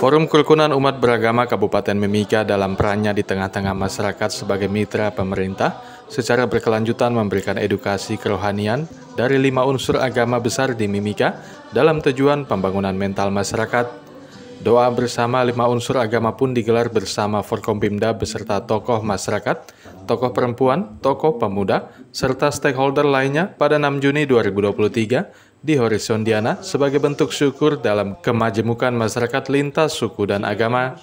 Forum Kerukunan Umat Beragama Kabupaten Mimika dalam perannya di tengah-tengah masyarakat sebagai mitra pemerintah secara berkelanjutan memberikan edukasi kerohanian dari 5 unsur agama besar di Mimika dalam tujuan pembangunan mental masyarakat. Doa bersama 5 unsur agama pun digelar bersama Forkompimda beserta tokoh masyarakat, tokoh perempuan, tokoh pemuda, serta stakeholder lainnya pada 6 Juni 2023 di Horizon Diana sebagai bentuk syukur dalam kemajemukan masyarakat lintas suku dan agama.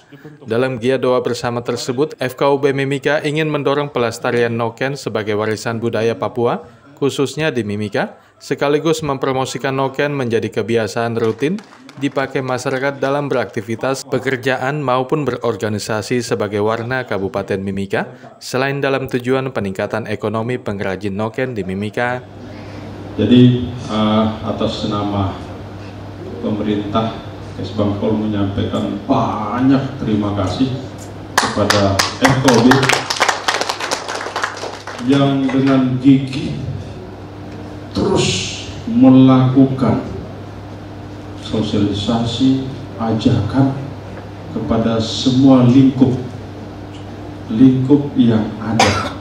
Dalam gia doa bersama tersebut, FKUB Mimika ingin mendorong pelestarian noken sebagai warisan budaya Papua, khususnya di Mimika, sekaligus mempromosikan noken menjadi kebiasaan rutin dipakai masyarakat dalam beraktivitas, pekerjaan maupun berorganisasi sebagai warna Kabupaten Mimika, selain dalam tujuan peningkatan ekonomi pengrajin noken di Mimika. Jadi atas nama pemerintah Kesbangpol menyampaikan banyak terima kasih kepada FKUB yang dengan gigih terus melakukan sosialisasi, ajakan kepada semua lingkup yang ada.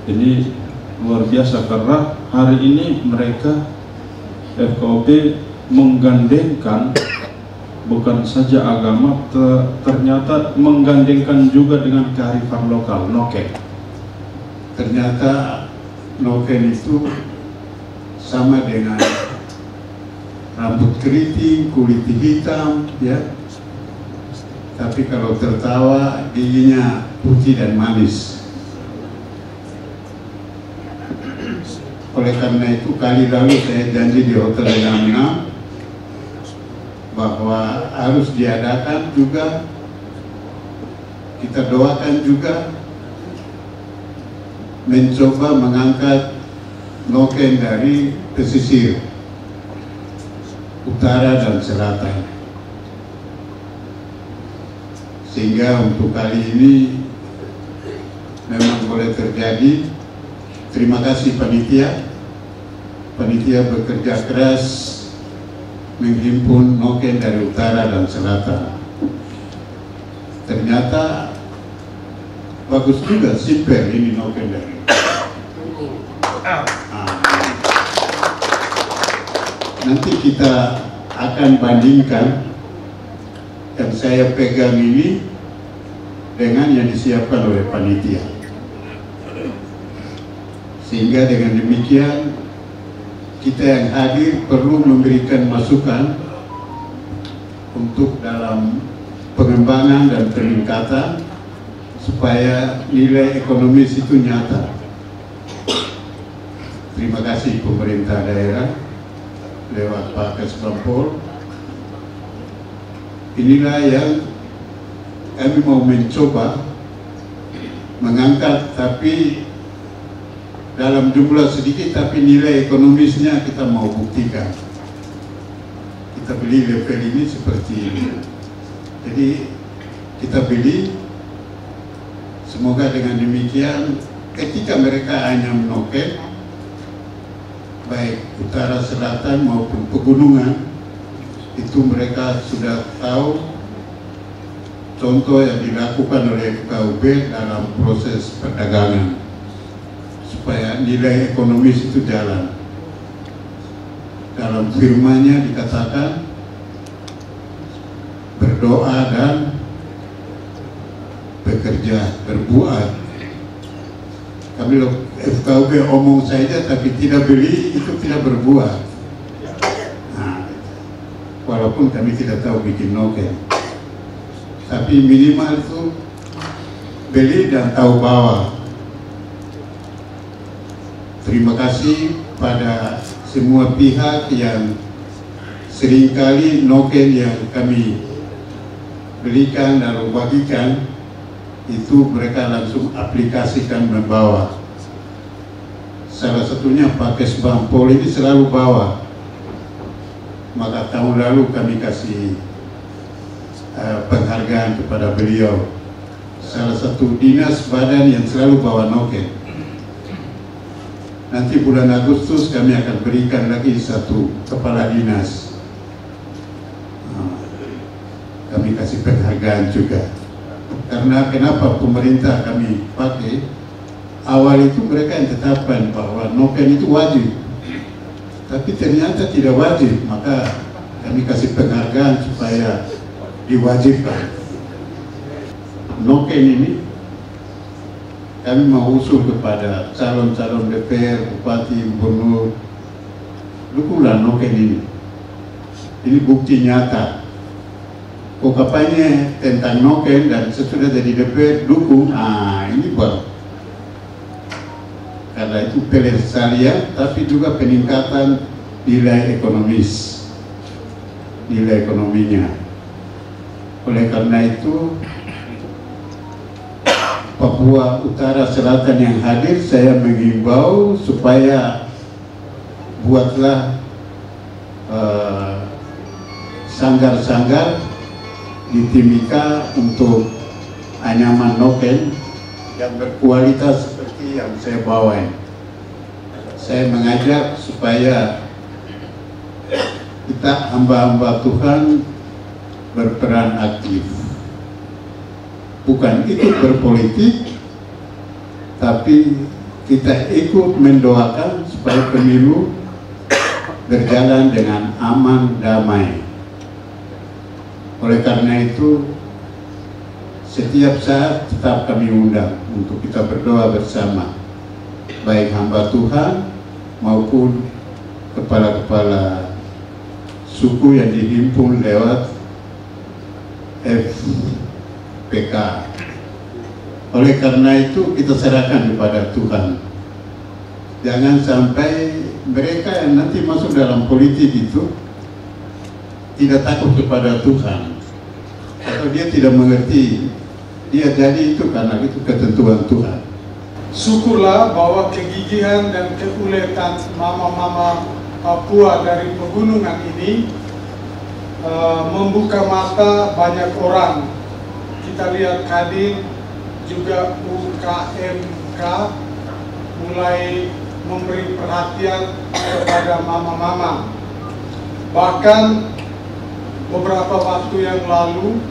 Ini luar biasa karena hari ini mereka FKUB menggandengkan bukan saja agama, ternyata menggandengkan juga dengan kearifan lokal, noken. Ternyata noken itu sama dengan rambut keriting, kulit hitam, ya. Tapi kalau tertawa giginya putih dan manis. Oleh karena itu kali lalu saya janji di Hotel Damina bahwa harus diadakan juga, kita doakan juga mencoba mengangkat noken dari pesisir utara dan selatan, sehingga untuk kali ini memang boleh terjadi. Terima kasih panitia bekerja keras menghimpun noken dari utara dan selatan. Ternyata bagus juga, simpel ini noken dari. Nanti kita akan bandingkan yang saya pegang ini dengan yang disiapkan oleh panitia. Sehingga dengan demikian kita yang hadir perlu memberikan masukan untuk dalam pengembangan dan peningkatan supaya nilai ekonomis itu nyata. Terima kasih pemerintah daerah lewat Pak Kesbangpol. Inilah yang kami mau mencoba mengangkat, tapi dalam jumlah sedikit, tapi nilai ekonomisnya kita mau buktikan. Kita beli level ini seperti ini. Jadi kita beli, semoga dengan demikian ketika mereka hanya menoken, baik utara, selatan maupun pegunungan, itu mereka sudah tahu contoh yang dilakukan oleh FKUB dalam proses perdagangan, supaya nilai ekonomis itu jalan. Dalam firman-Nya dikatakan berdoa dan bekerja, berbuat. Kami FKUB omong saja tapi tidak beli, itu tidak berbuat. Nah, walaupun kami tidak tahu bikin noken, tapi minimal itu beli dan tahu bawa. Terima kasih pada semua pihak yang seringkali noken yang kami belikan dan bagikan itu mereka langsung aplikasikan membawa. Salah satunya Pak Kesbangpol ini selalu bawa. Maka tahun lalu kami kasih penghargaan kepada beliau. Salah satu dinas badan yang selalu bawa noken. Nanti bulan Agustus kami akan berikan lagi satu kepala dinas. penghargaan juga. Karena kenapa pemerintah kami pakai, awal itu mereka yang tetapkan bahwa noken itu wajib, tapi ternyata tidak wajib, maka kami kasih penghargaan supaya diwajibkan. Noken ini kami mau usul kepada calon-calon DPR, bupati, gubernur, dukunglah noken ini. Ini bukti nyata. Kampanye tentang noken dan sesudah jadi DPR dukung, ini baru. Karena itu pelestarian, tapi juga peningkatan nilai ekonomis, nilai ekonominya. Oleh karena itu, Papua Utara Selatan yang hadir, saya mengimbau supaya buatlah sanggar-sanggar di Timika untuk anyaman noken yang berkualitas seperti yang saya bawa ini. Saya mengajak supaya kita hamba-hamba Tuhan berperan aktif. Bukan ikut berpolitik, tapi kita ikut mendoakan supaya pemilu berjalan dengan aman, damai. Oleh karena itu, setiap saat tetap kami undang untuk kita berdoa bersama, baik hamba Tuhan maupun kepala-kepala suku yang dihimpun lewat FPK. Oleh karena itu kita serahkan kepada Tuhan. Jangan sampai mereka yang nanti masuk dalam politik itu tidak takut kepada Tuhan, atau dia tidak mengerti, dia jadi itu karena itu ketentuan Tuhan. Syukurlah bahwa kegigihan dan keuletan mama-mama Papua dari pegunungan ini membuka mata banyak orang. Kita lihat Kadin, juga UKMK mulai memberi perhatian kepada mama-mama. Bahkan beberapa waktu yang lalu,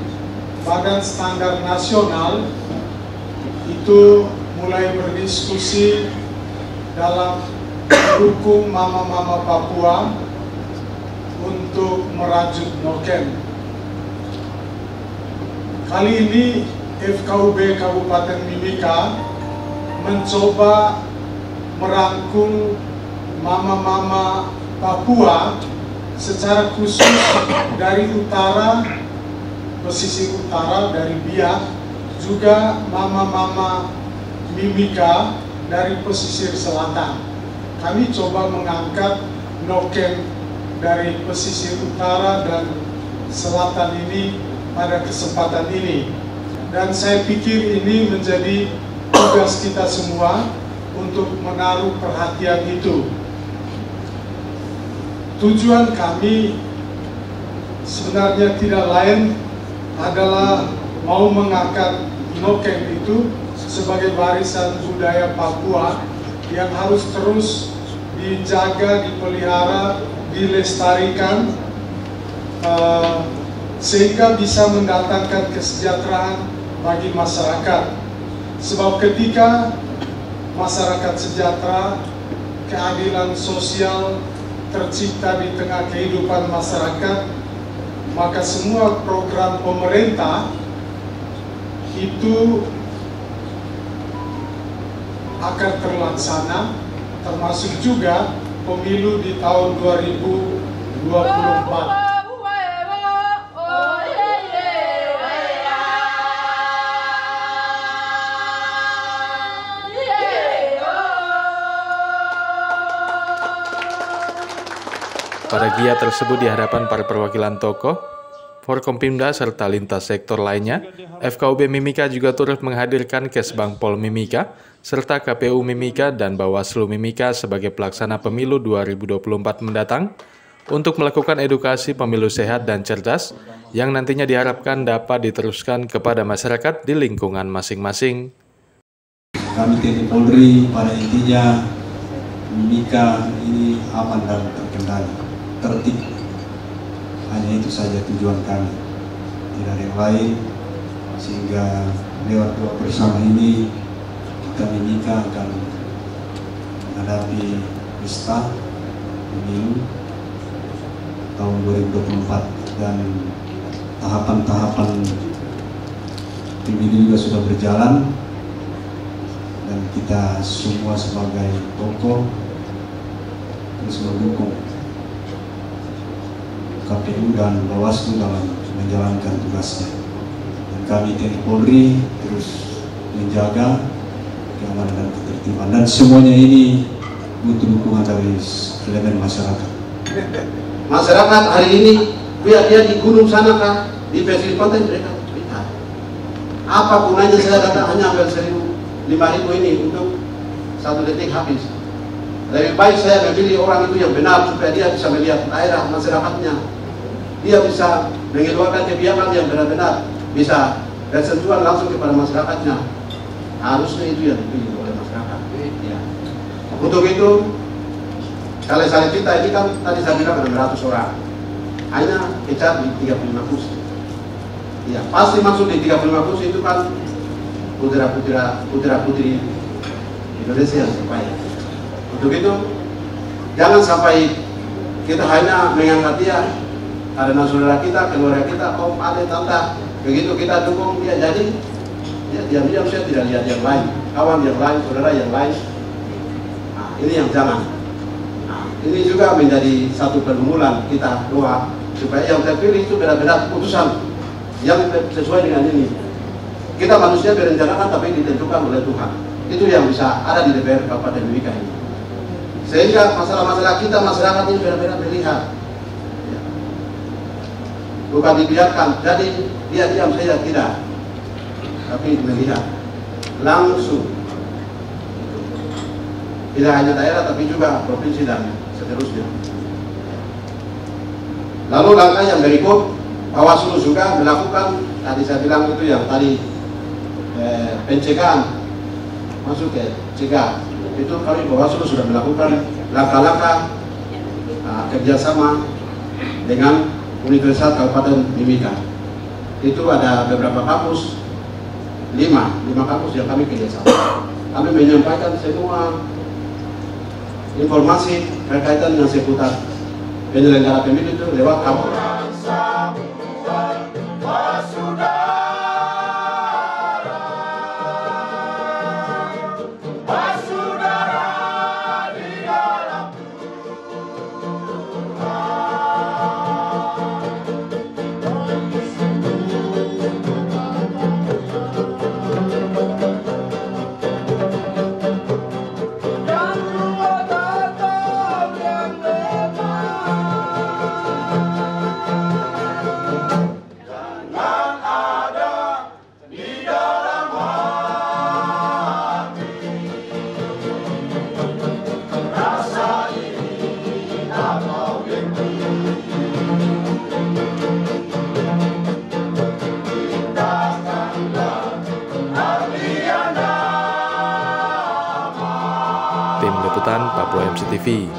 Badan Standar Nasional itu mulai berdiskusi dalam mendukung mama-mama Papua untuk merajut noken. Kali ini FKUB Kabupaten Mimika mencoba merangkul mama-mama Papua secara khusus dari utara, pesisir utara dari Biak, juga mama-mama Mimika dari pesisir selatan. Kami coba mengangkat noken dari pesisir utara dan selatan ini pada kesempatan ini. Dan saya pikir ini menjadi tugas kita semua untuk menaruh perhatian itu. Tujuan kami sebenarnya tidak lain adalah mau mengangkat noken itu sebagai warisan budaya Papua yang harus terus dijaga, dipelihara, dilestarikan sehingga bisa mendatangkan kesejahteraan bagi masyarakat. Sebab ketika masyarakat sejahtera, keadilan sosial tercipta di tengah kehidupan masyarakat, maka semua program pemerintah itu akan terlaksana, termasuk juga pemilu di tahun 2024. Pada giat tersebut di hadapan para perwakilan tokoh, Forkompimda serta lintas sektor lainnya, FKUB Mimika juga turut menghadirkan Kesbang Pol Mimika serta KPU Mimika dan Bawaslu Mimika sebagai pelaksana pemilu 2024 mendatang untuk melakukan edukasi pemilu sehat dan cerdas yang nantinya diharapkan dapat diteruskan kepada masyarakat di lingkungan masing-masing. Kami TNI Polri pada intinya Mimika ini aman dan terkendali, tertib. Hanya itu saja tujuan kami, tidak ada yang lain. sehingga lewat doa bersama ini kita Mimika akan menghadapi pesta pemilu tahun 2024 dan tahapan-tahapan pemilu juga sudah berjalan, dan kita semua sebagai tokoh terus mendukung KPU dan Bawaslu dalam menjalankan tugasnya. Dan kami TNI Polri terus menjaga keamanan dan ketertiban, dan semuanya ini butuh dukungan dari elemen masyarakat. Masyarakat hari ini biar dia di gunung sana kah, di pesisir pantai, mereka lihat. Apa gunanya saya datang hanya ambil 5.000 ini untuk 1 detik habis. Lebih baik saya memilih orang itu yang benar supaya dia bisa melihat daerah masyarakatnya. Dia bisa mengeluarkan kebijakan yang benar-benar bisa bersentuhan langsung kepada masyarakatnya. Harusnya itu yang dipilih oleh masyarakat. Ya. Untuk itu, caleg-caleg kita ini kan tadi saya bilang ada 100 orang. Hanya kejar di 35 kursi. Ya, pasti masuk di 35 kursi itu kan putra-putri Indonesia yang terbaik. Untuk itu, jangan sampai kita hanya mengangkat dia karena saudara kita, keluarga kita, om, adik, tante, begitu kita dukung dia jadi, ya diam-diam saya tidak lihat yang lain, kawan yang lain, saudara yang lain. Nah, ini yang jangan. Nah, ini juga menjadi satu pergumulan kita doa supaya yang terpilih itu benar-benar keputusan yang sesuai dengan ini. Kita manusia berencanakan tapi ditentukan oleh Tuhan. Itu yang bisa ada di DPR Kabupaten Mimika ini. Sehingga masalah-masalah kita, masyarakat ini benar-benar melihat. Ya. Bukan dibiarkan, jadi dia diam saja, tidak. Tapi melihat. Langsung. Tidak hanya daerah, tapi juga provinsi dan seterusnya. Lalu langkah yang berikut, Bawaslu juga melakukan, tadi saya bilang itu yang tadi, pencegahan, masuk ke cegah. Itu kami Bawaslu sudah melakukan langkah-langkah kerjasama dengan Universitas Kabupaten Mimika. Itu ada beberapa kampus, 5 kampus yang kami kerjasama. Kami menyampaikan semua informasi berkaitan dengan seputar penyelenggara pemilu itu lewat kampus. Tim Liputan Papua MCTV.